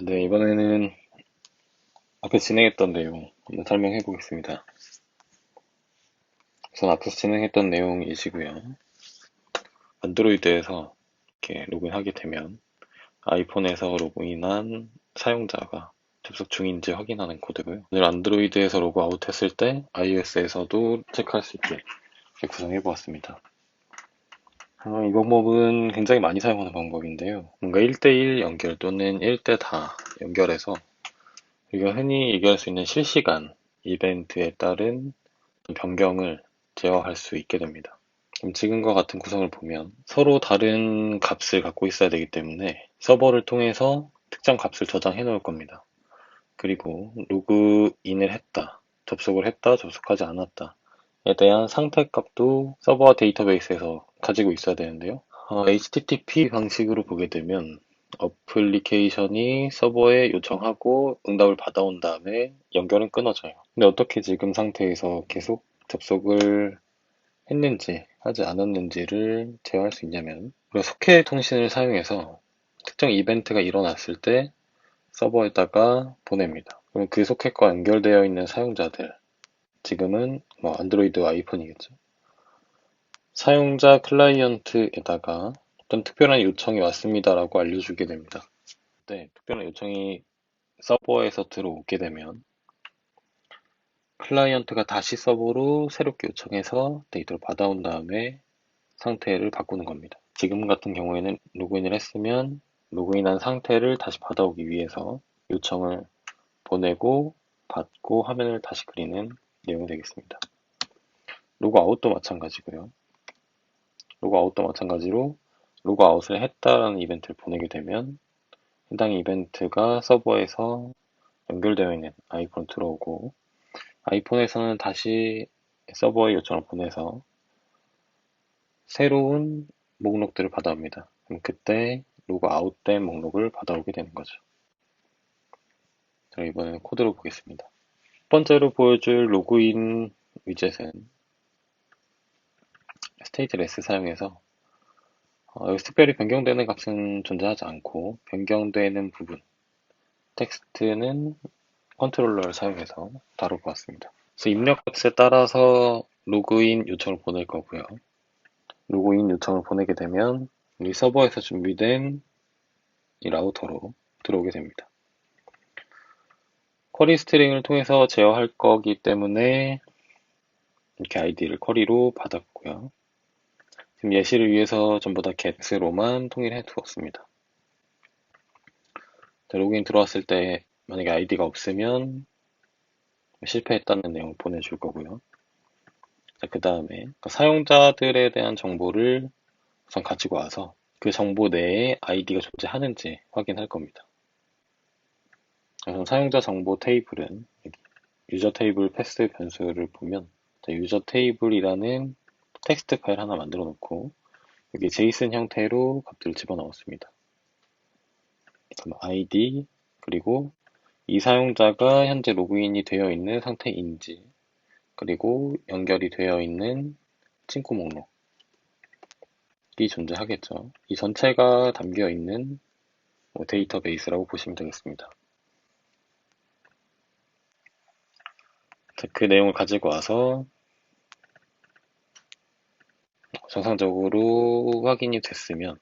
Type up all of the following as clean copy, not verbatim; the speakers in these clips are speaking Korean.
네, 이번에는 앞에 진행했던 내용 한번 설명해 보겠습니다. 우선 앞에서 진행했던 내용이시고요. 안드로이드에서 이렇게 로그인하게 되면 아이폰에서 로그인한 사용자가 접속 중인지 확인하는 코드고요. 오늘 안드로이드에서 로그아웃 했을 때 iOS에서도 체크할 수 있게 이렇게 구성해 보았습니다. 이 방법은 굉장히 많이 사용하는 방법인데요. 뭔가 1대1 연결 또는 1대 다 연결해서 우리가 흔히 얘기할 수 있는 실시간 이벤트에 따른 변경을 제어할 수 있게 됩니다. 그럼 지금과 같은 구성을 보면 서로 다른 값을 갖고 있어야 되기 때문에 서버를 통해서 특정 값을 저장해 놓을 겁니다. 그리고 로그인을 했다, 접속을 했다, 접속하지 않았다에 대한 상태 값도 서버 데이터베이스에서 가지고 있어야 되는데요. HTTP 방식으로 보게 되면 어플리케이션이 서버에 요청하고 응답을 받아온 다음에 연결은 끊어져요. 근데 어떻게 지금 상태에서 계속 접속을 했는지 하지 않았는지를 제어할 수 있냐면 우리가 소켓 통신을 사용해서 특정 이벤트가 일어났을 때 서버에다가 보냅니다. 그럼 그 소켓과 연결되어 있는 사용자들, 지금은 뭐 안드로이드와 아이폰이겠죠. 사용자 클라이언트에다가 어떤 특별한 요청이 왔습니다라고 알려주게 됩니다. 네, 특별한 요청이 서버에서 들어오게 되면 클라이언트가 다시 서버로 새롭게 요청해서 데이터를 받아온 다음에 상태를 바꾸는 겁니다. 지금 같은 경우에는 로그인을 했으면 로그인한 상태를 다시 받아오기 위해서 요청을 보내고 받고 화면을 다시 그리는 내용이 되겠습니다. 로그아웃도 마찬가지고요. 로그아웃도 마찬가지로 로그아웃을 했다라는 이벤트를 보내게 되면 해당 이벤트가 서버에서 연결되어 있는 아이폰으로 들어오고 아이폰에서는 다시 서버에 요청을 보내서 새로운 목록들을 받아옵니다. 그럼 그때 로그아웃된 목록을 받아오게 되는 거죠. 자, 이번에는 코드로 보겠습니다. 첫 번째로 보여줄 로그인 위젯은 stateless 사용해서 여기서 특별히 변경되는 값은 존재하지 않고 변경되는 부분, 텍스트는 컨트롤러를 사용해서 다뤄보았습니다. 그래서 입력 값에 따라서 로그인 요청을 보낼 거고요. 로그인 요청을 보내게 되면 우리 서버에서 준비된 이 라우터로 들어오게 됩니다. 쿼리 스트링을 통해서 제어할 거기 때문에 이렇게 아이디를 쿼리로 받았고요. 지금 예시를 위해서 전부 다 get으로만 통일해 두었습니다. 로그인 들어왔을 때 만약에 아이디가 없으면 실패했다는 내용을 보내줄 거고요. 그 다음에 사용자들에 대한 정보를 우선 가지고 와서 그 정보 내에 아이디가 존재하는지 확인할 겁니다. 우선 사용자 정보 테이블은 유저 테이블 패스 변수를 보면 유저 테이블이라는 텍스트 파일 하나 만들어 놓고 여기 제이슨 형태로 값들을 집어넣었습니다. id 그리고 이 사용자가 현재 로그인이 되어 있는 상태인지 그리고 연결이 되어 있는 친구 목록이 존재하겠죠. 이 전체가 담겨 있는 데이터베이스라고 보시면 되겠습니다. 그 내용을 가지고 와서 정상적으로 확인이 됐으면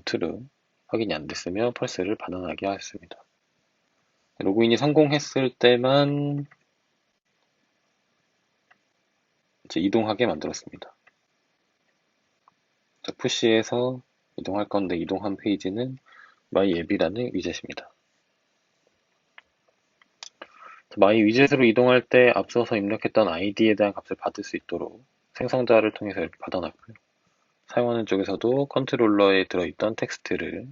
true, 확인이 안 됐으면 false를 반환하게 하였습니다. 로그인이 성공했을 때만 이제 이동하게 만들었습니다. 푸시에서 이동할 건데 이동한 페이지는 my 앱이라는 위젯입니다. my 위젯으로 이동할 때 앞서서 입력했던 id에 대한 값을 받을 수 있도록 생성자를 통해서 이렇게 받아놨고요. 사용하는 쪽에서도 컨트롤러에 들어있던 텍스트를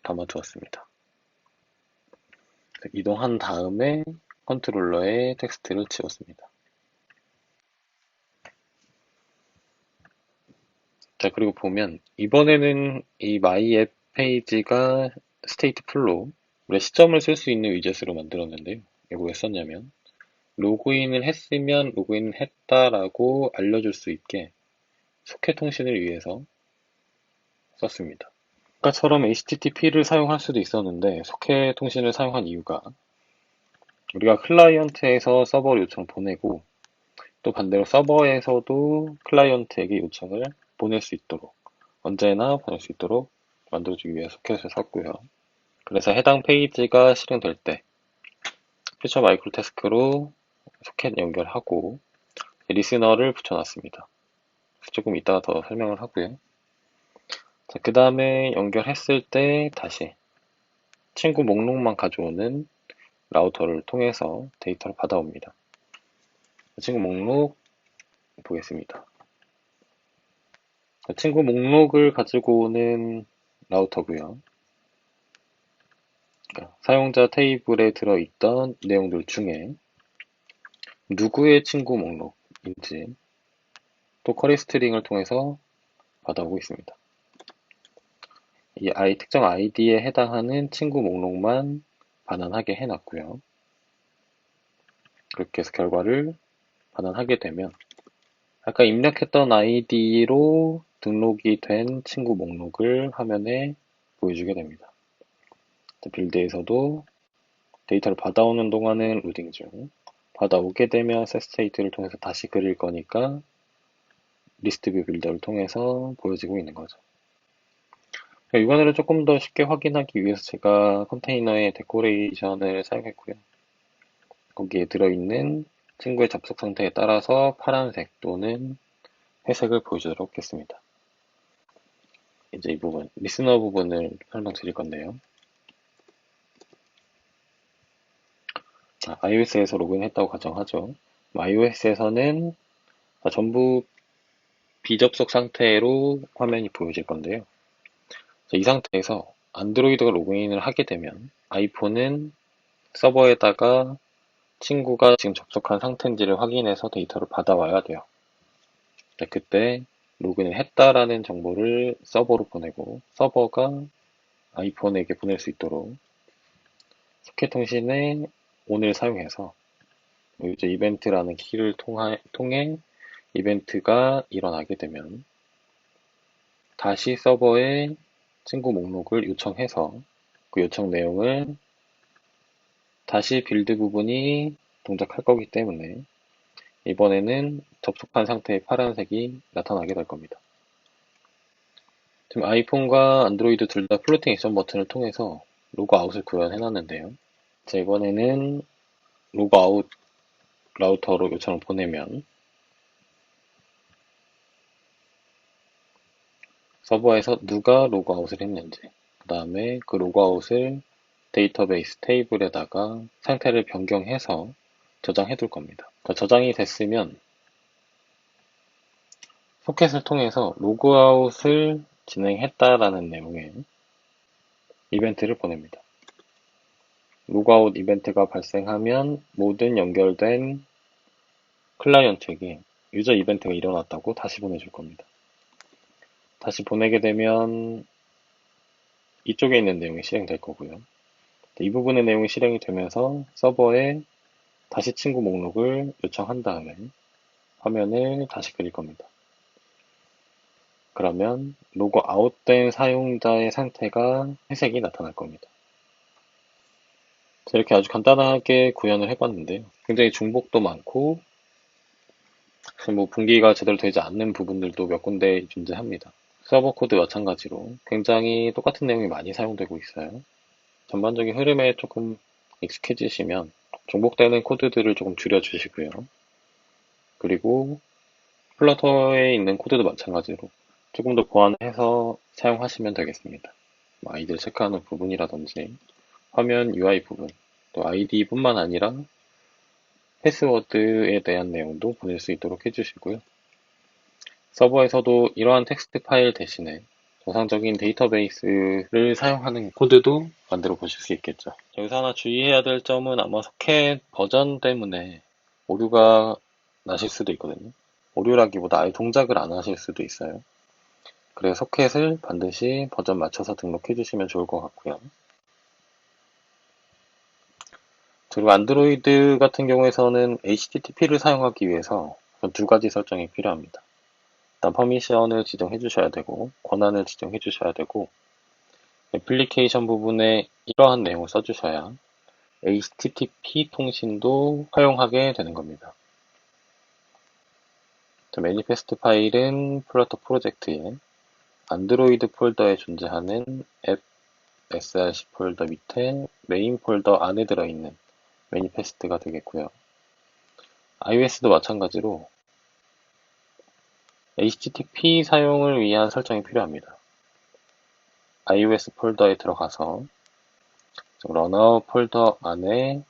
담아두었습니다. 이동한 다음에 컨트롤러에 텍스트를 지웠습니다. 자, 그리고 보면 이번에는 이 my 앱 페이지가 스테이트 풀로 우리가 시점을 쓸 수 있는 위젯으로 만들었는데요. 이거 왜 썼냐면 로그인을 했으면 로그인 했다라고 알려줄 수 있게 소켓 통신을 위해서 썼습니다. 아까처럼 HTTP를 사용할 수도 있었는데 소켓 통신을 사용한 이유가 우리가 클라이언트에서 서버 요청 보내고 또 반대로 서버에서도 클라이언트에게 요청을 보낼 수 있도록 언제나 보낼 수 있도록 만들어주기 위해 소켓을 썼고요. 그래서 해당 페이지가 실행될 때 퓨처 마이크로 태스크로 소켓 연결하고 리스너를 붙여놨습니다. 조금 이따가 더 설명을 하고요. 그 다음에 연결했을 때 다시 친구 목록만 가져오는 라우터를 통해서 데이터를 받아옵니다. 친구 목록 보겠습니다. 친구 목록을 가지고 오는 라우터고요. 사용자 테이블에 들어있던 내용들 중에 누구의 친구 목록인지 또 쿼리 스트링을 통해서 받아오고 있습니다. 이 특정 아이디에 해당하는 친구 목록만 반환하게 해놨고요. 그렇게 해서 결과를 반환하게 되면 아까 입력했던 아이디로 등록이 된 친구 목록을 화면에 보여주게 됩니다. 빌드에서도 데이터를 받아오는 동안은 로딩 중, 받아오게 되면 setState를 통해서 다시 그릴 거니까 리스트뷰 빌더를 통해서 보여지고 있는 거죠. 육안으로 조금 더 쉽게 확인하기 위해서 제가 컨테이너의 데코레이션을 사용했고요. 거기에 들어있는 친구의 접속 상태에 따라서 파란색 또는 회색을 보여주도록 하겠습니다. 이제 이 부분, 리스너 부분을 설명드릴 건데요. iOS에서 로그인했다고 가정하죠. iOS에서는 전부 비접속 상태로 화면이 보여질 건데요. 이 상태에서 안드로이드가 로그인을 하게 되면 아이폰은 서버에다가 친구가 지금 접속한 상태인지를 확인해서 데이터를 받아와야 돼요. 그때 로그인을 했다라는 정보를 서버로 보내고 서버가 아이폰에게 보낼 수 있도록 소켓 통신의 on을 사용해서 유저 이벤트라는 키를 통해 이벤트가 일어나게 되면 다시 서버에 친구 목록을 요청해서 그 요청 내용을 다시 빌드 부분이 동작할 거기 때문에 이번에는 접속한 상태의 파란색이 나타나게 될 겁니다. 지금 아이폰과 안드로이드 둘 다 플로팅 액션 버튼을 통해서 로그아웃을 구현해 놨는데요. 자, 이번에는 로그아웃 라우터로 요청을 보내면 서버에서 누가 로그아웃을 했는지, 그 다음에 그 로그아웃을 데이터베이스 테이블에다가 상태를 변경해서 저장해 둘 겁니다. 저장이 됐으면 소켓을 통해서 로그아웃을 진행했다라는 내용의 이벤트를 보냅니다. 로그아웃 이벤트가 발생하면 모든 연결된 클라이언트에게 유저 이벤트가 일어났다고 다시 보내줄 겁니다. 다시 보내게 되면 이쪽에 있는 내용이 실행될 거고요. 이 부분의 내용이 실행이 되면서 서버에 다시 친구 목록을 요청한 다음에 화면을 다시 그릴 겁니다. 그러면 로그 아웃된 사용자의 상태가 회색이 나타날 겁니다. 이렇게 아주 간단하게 구현을 해봤는데요. 굉장히 중복도 많고 분기가 제대로 되지 않는 부분들도 몇 군데 존재합니다. 서버 코드 마찬가지로 굉장히 똑같은 내용이 많이 사용되고 있어요. 전반적인 흐름에 조금 익숙해지시면 중복되는 코드들을 조금 줄여주시고요. 그리고 플러터에 있는 코드도 마찬가지로 조금 더 보완해서 사용하시면 되겠습니다. 아이디를 체크하는 부분이라든지 화면 UI 부분, 또 아이디뿐만 아니라 패스워드에 대한 내용도 보낼 수 있도록 해주시고요. 서버에서도 이러한 텍스트 파일 대신에 정상적인 데이터베이스를 사용하는 코드도 만들어 보실 수 있겠죠. 여기서 하나 주의해야 될 점은 아마 소켓 버전 때문에 오류가 나실 수도 있거든요. 오류라기보다 아예 동작을 안 하실 수도 있어요. 그래서 소켓을 반드시 버전 맞춰서 등록해 주시면 좋을 것 같고요. 그리고 안드로이드 같은 경우에서는 HTTP를 사용하기 위해서 두 가지 설정이 필요합니다. 일단 퍼미션을 지정해 주셔야 되고 권한을 지정해 주셔야 되고 애플리케이션 부분에 이러한 내용을 써주셔야 HTTP 통신도 활용하게 되는 겁니다. 매니페스트 파일은 플러터 프로젝트에 안드로이드 폴더에 존재하는 앱 src 폴더 밑에 메인 폴더 안에 들어있는 매니페스트가 되겠고요. iOS도 마찬가지로 HTTP 사용을 위한 설정이 필요합니다. iOS 폴더에 들어가서 러너 폴더 안에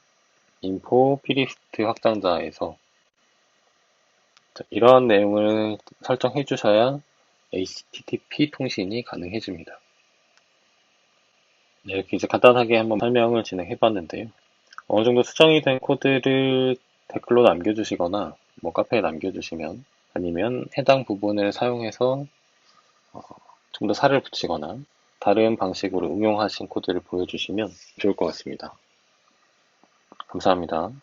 info plist 확장자에서 이러한 내용을 설정해 주셔야 HTTP 통신이 가능해집니다. 이렇게 이제 간단하게 한번 설명을 진행해 봤는데요. 어느 정도 수정이 된 코드를 댓글로 남겨주시거나 카페에 남겨주시면, 아니면 해당 부분을 사용해서 좀 더 살을 붙이거나 다른 방식으로 응용하신 코드를 보여주시면 좋을 것 같습니다. 감사합니다.